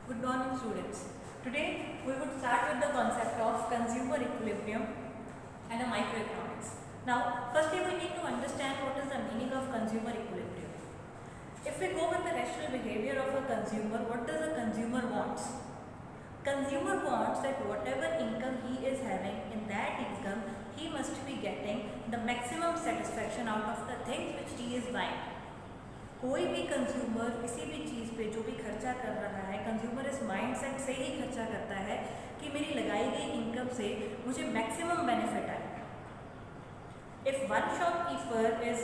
Good morning, students. Today we would start with the concept of consumer equilibrium and a microeconomics. Now, firstly we need to understand what is the meaning of consumer equilibrium. If we go with the rational behavior of a consumer, what does a consumer wants? Consumer wants that whatever income he is having, in that income he must be getting the maximum satisfaction out of the things which he is buying. कोई भी consumer किसी भी चीज़ पे जो भी खर्चा कर रहा है, कंज्यूमर इस माइंडसेट से ही खर्चा करता है कि मेरी लगाई गई इनकम से मुझे मैक्सिमम बेनिफिट आए. If one shopkeeper is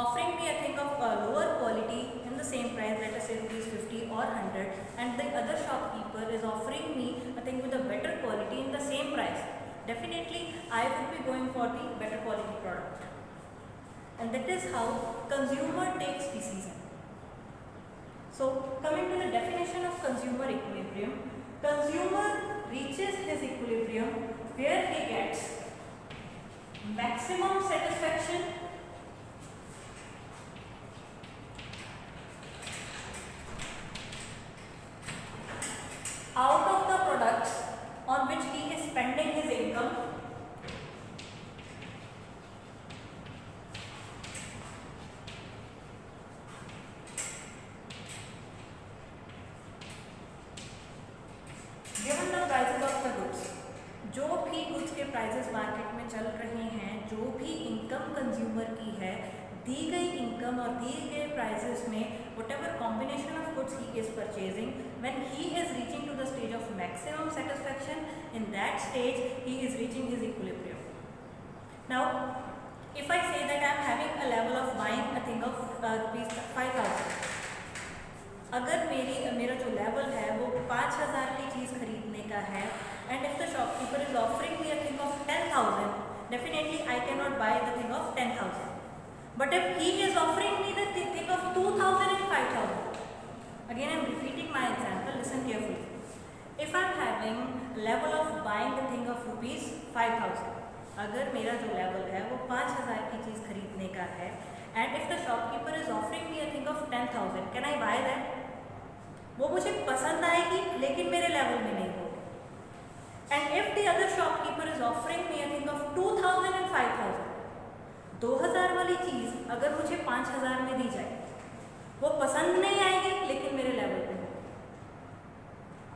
offering me a thing of lower quality in the same price, let us say rupees 50 or 100, and the other shopkeeper is offering me a thing with a better quality in the same price, definitely I would be going for the better quality product. And that is how consumer takes decision. So coming to the definition of consumer equilibrium, consumer reaches his equilibrium where he gets maximum satisfaction out of the products on which he is spending his income given the prices of the goods. जो भी goods के prices market में चल रहे हैं, जो भी income consumer की है, दी गई इनकम और दिए गए प्राइसेस में whatever combination of goods he is purchasing, when he is reaching to the stage of maximum satisfaction, in that stage he is reaching his equilibrium. Now if I say that I am having a level of buying a thing of rupees 5000, अगर मेरा जो level है वो 5000 की चीज़ खरीदने का है, and if the shopkeeper is offering me a thing of 10,000, definitely I can not by the thing of 10,000. But if he is offering me the thing of 2,000 and 5,000, again I am repeating my example, listen carefully. If I am having level of buying the thing of rupees 5,000, अगर मेरा जो level है वो 5,000 की चीज़ खरीदने का है, and if the shopkeeper is offering me a thing of 10,000, can I by that? वो मुझे पसंद आएगी लेकिन मेरे लेवल में नहीं होगी. And if the other shopkeeper is offering me a thing of 2,000 and 5,000, 2,000 वाली चीज़ अगर मुझे 5,000 में दी जाए, वो पसंद नहीं आएगी लेकिन मेरे लेवल में होगी.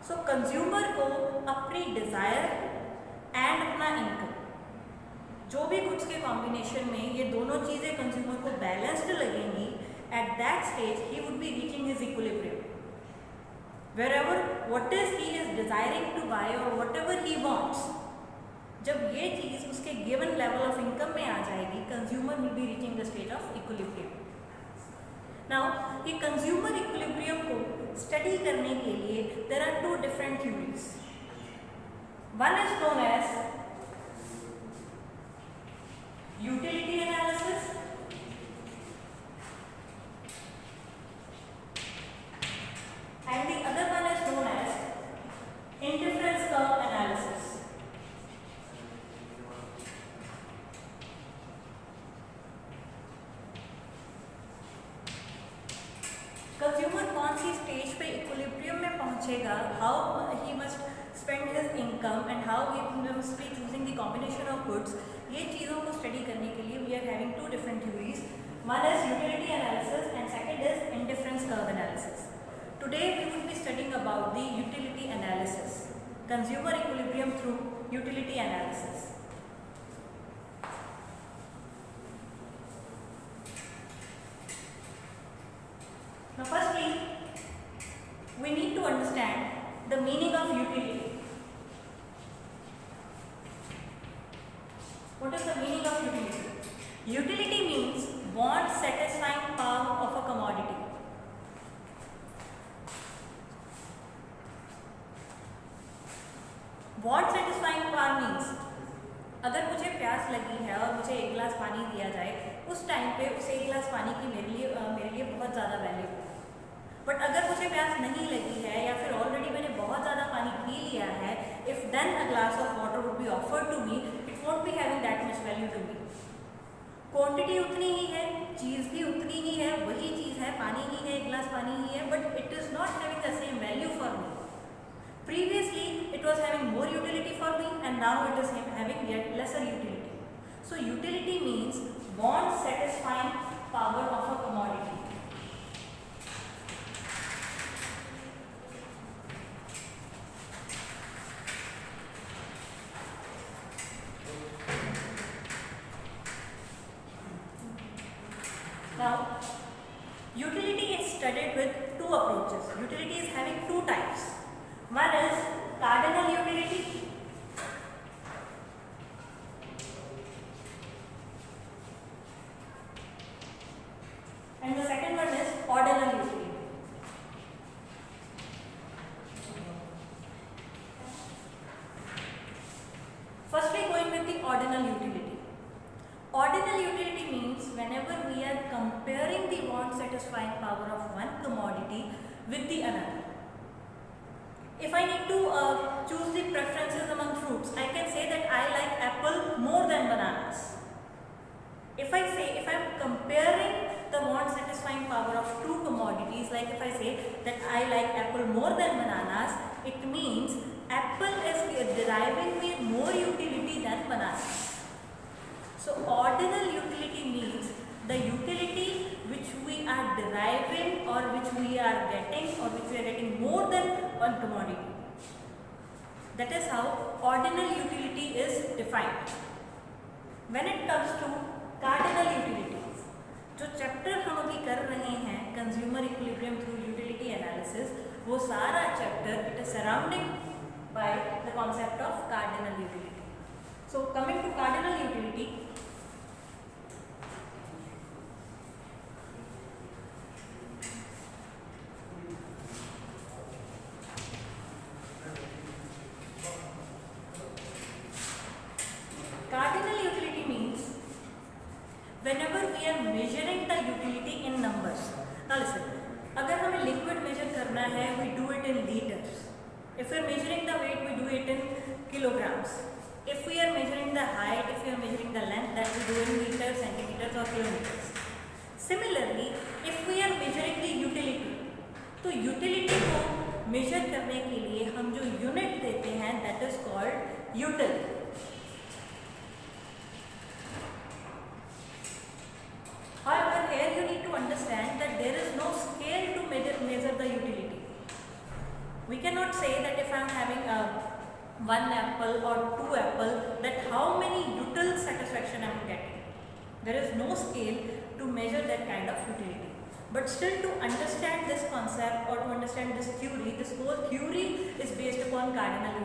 सो कंज्यूमर को अपनी डिज़ायर एंड अपना इनकम, जो भी गुड्स के कॉम्बिनेशन में ये दोनों चीज़ें कंज्यूमर को बैलेंस्ड लगेंगी, at that stage he would be reaching his equilibrium. Wherever what is he is desiring to buy or whatever he wants, जब ये चीज़ उसके given level of income में आ जाएगी, consumer will be reaching the stage of equilibrium. Now ये consumer equilibrium को study करने के लिए there are two different theories. One is known as utility analysis and the other one is known as indifference curve analysis. Consumer कौन सी stage पे equilibrium में पहुंचेगा, how he must spend his income and how he must be choosing the combination of goods, ये चीज़ों को study करने के लिए we are having two different theories. One is utility analysis and second is indifference curve analysis. Today we will be studying about the utility analysis, consumer equilibrium through utility analysis. Now firstly, we need to understand the meaning of utility. What is the meaning of utility? Utility means want satisfying power of a commodity. What satisfying power means, अगर मुझे प्यास लगी है और मुझे एक गिलास पानी दिया जाए, उस टाइम पे उस एक गिलास पानी की मेरे लिए बहुत ज़्यादा वैल्यू है. बट अगर मुझे प्यास नहीं लगी है या फिर ऑलरेडी मैंने बहुत ज़्यादा पानी पी लिया है, if then a glass of water would be offered to me, it won't be having that much value to me. Quantity उतनी ही है, चीज़ भी उतनी ही है, वही चीज़ है, पानी ही है, एक गिलास पानी ही है, but it is not having the same value for me. and now it is having yet lesser utility. So utility means want satisfying power of a commodity. Now, utility is studied with two approaches. Utility is having two types. One is cardinal utility and the second one is ordinal utility. Firstly, going with the ordinal utility. Ordinal utility means whenever we are comparing the want satisfying power of one commodity with the another. If I need to choose the preferences among fruits, I can say that I like apple more than bananas. If I am comparing the want satisfying power of two commodities, like if I say that I like apple more than bananas, it means apple is deriving me more utility than bananas. So ordinal utility means the utility which we are deriving or which we are getting or which we are getting more than one commodity. That is how ordinal utility is defined. When it comes to cardinal utilities, जो chapter हम अभी कर रहे हैं consumer equilibrium through utility analysis, वो सारा chapter it is surrounding by the concept of cardinal utility. So coming to cardinal utility, cardinal utility means whenever we are measuring the utility in numbers. Now listen, अगर हमें liquid measure करना है, we do it in liters. If we are measuring the weight, we do it in kilograms. If we are measuring the height, if we are measuring the length, that we do in meters, centimeters or kilometers. Similarly, if we are measuring the utility, तो utility को measure करने के लिए हम जो unit देते हैं, that is called util. However, here you need to understand that there is no scale to measure the utility. We cannot say that if I am having one apple or two apple, that how many util satisfaction I am getting. There is no scale to measure that kind of utility. But still, to understand this concept or to understand this theory, this whole theory is based upon cardinal utility.